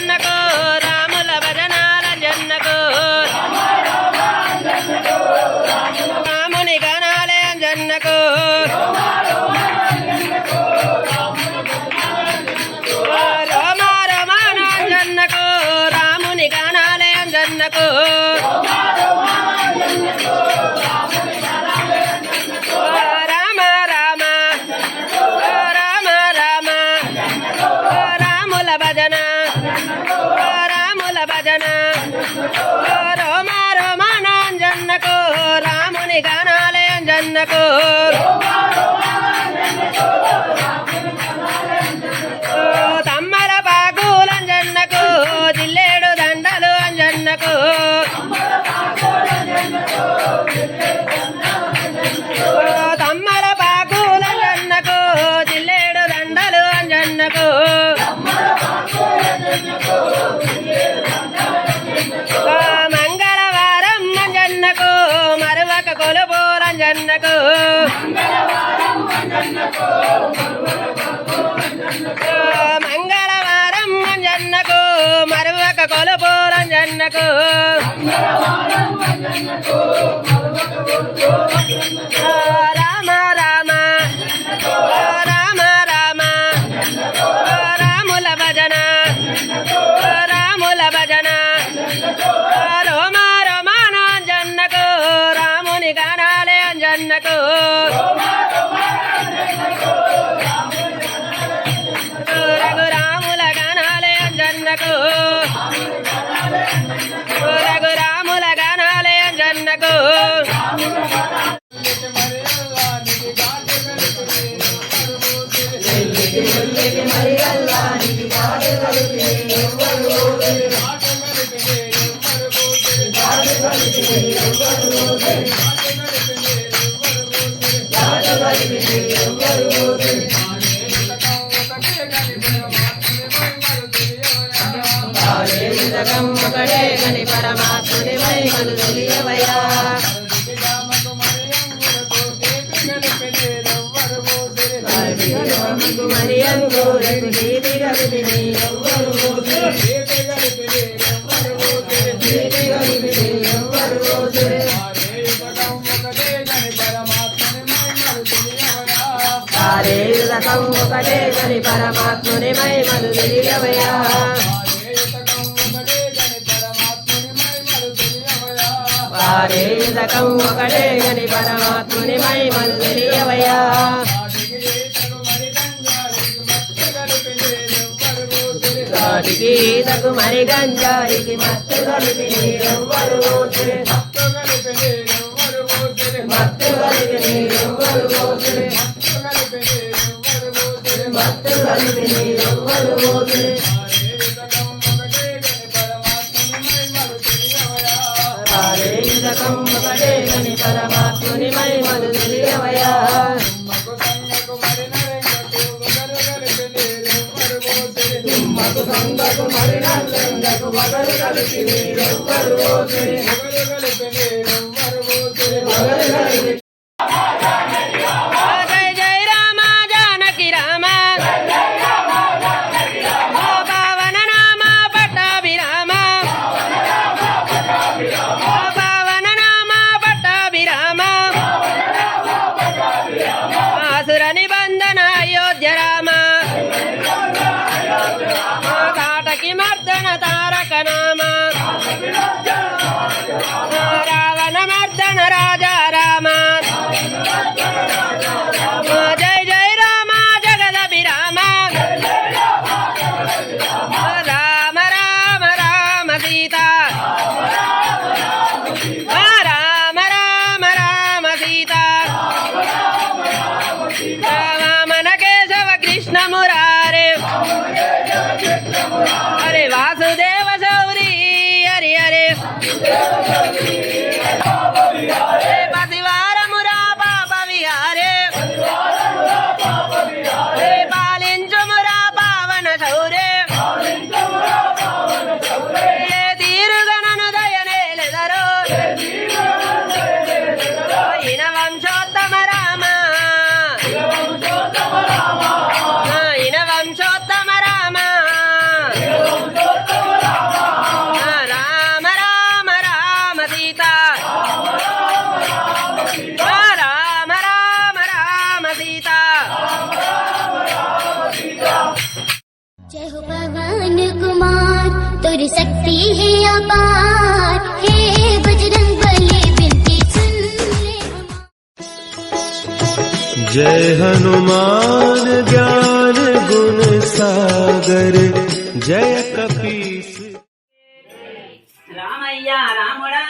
అంజన్నకు రాముల భజనాలంజన్నకు రాముని గానాలే అంజన్నకు రోమా రమానంజన్నకు రాముని గానాలే అంజన్నకు రామ రామ రామ రామ రాముల భజన రాముల భజన రోమా రమానంజన్నకు రాముని గానాలే అంజన్నకు తమ్మల పాకులంజన్నకు జిల్లేడు దండలు అంజన్నకు తమ్మల పాకులంజన్నకు జిల్లేడు దండలు అంజన్నకు మంగళవారం అంజన్నకు మరువక కొలుపోలంజన్నకు మంగళవారం అంజన్నకు మరువక కొలుపోలంజన్నకు రామ రామ రామ రామ రాముల భజన రాముల భజన రోమా రమానంజన్నకు రాముని గానాలే అంజన్నకు రఘురాముల గానాలే అంజన్నకు రఘురాముల గానాలే అంజన్నకు ఒకటే గని పరమాత్ముని మహిమలు తెలియవయ్యా మరి అంగూరకు దీపి గలిపి ఎవ్వరు ఒకటే గని పరమాత్ముని మహిమలు తెలియవయ్యా వారేదకం ఒకటే గని పరమాత్ముని మహిమలు తెలియవయ్యా వాటికి ఈతకు మరి గంజాయికి మత్తు కలిపి నీరెవ్వరు మత్తు కలిపి నీరెవ్వరు మత్తు కలిపి నీరెవ్వరు వారేదకం ఒకటే గని పరమాత్ముని మహిమలు తెలియవయ్యా సంగకు మరి నల్లందకు మగలు కలిపి నీరెవ్వరు జయ జయ రామ జానకి రామ పావన నామ పట్టాభిరామ పావన నామ పట్టాభిరామ ఆసుర నిబంధన అయోధ్య రామ కాటకి మర్దన తారక నామ రావణ మర్దన రాజా రామ जय हनुमान ज्ञान गुण सागर जय कपीस। రామయ్య రాముడా